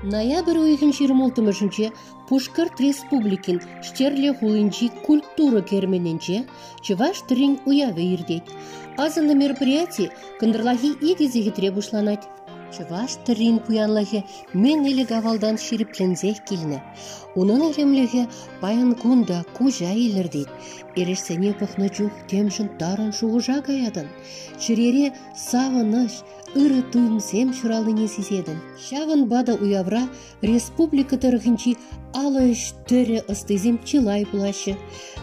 Ноябрь 2023 Пушкарт Республикин Штерле хулинчи культура кермененче Чуваш тырин уявы ирдейт. Азына мероприятие кындырлахи игезеге требушланать. Чуваш тырин пуянлахи мен эле гавалдан шириплензех килне. Унын эремлеге баян кунда кужа илердейт. Эрешсене пыхны чух темшін тарын шуғыжа гаядын. Чирере савыныш, ыры туймсем шуралыне сизедін. Шавын бада уявра республика тарыхынчи алыш төрі ыстызем чилай пулашы.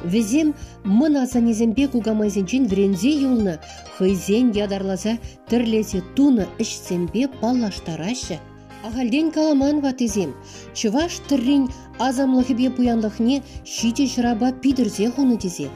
Везем мына занезембе кугамайзенчен врензе юлны, хыйзен ядарлаза тірлесе туны ішсембе паллаштарашы. Ағалден каламан ватызем, чываш тыррин азамлықыбе пуянлықне шите жыраба пидірзе хуны дезе.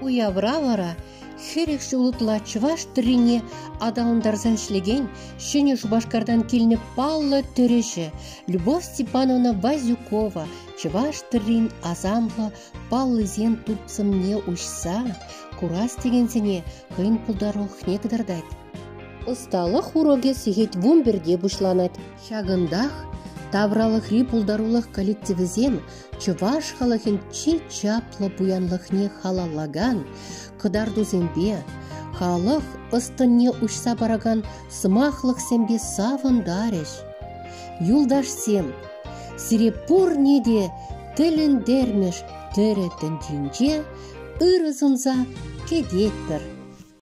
Уявра вара, херекші ұлытла чываш тыррине адалындарзан шлеген, шыне Шубашкардан келіне паллы түріші, Любовь Степановна Вазюкова, чываш тыррин азамлы паллызен тупсымне ұшса, курас дегенсене хын пулдаруқне кыдырдайд. Ысталық уроге сігет вумберде бұшланат. Шагындах тавралық рипулдарулық коллективізем чываш халахын чаплы буянлықне халаллаган, кыдарду зембе, халық ыстынне ұшса бараган сымақлық сембе савындареш. Юлдаш сем, сирепур неде тілін дермеш түрі тіндінже ырызынза кедеттір.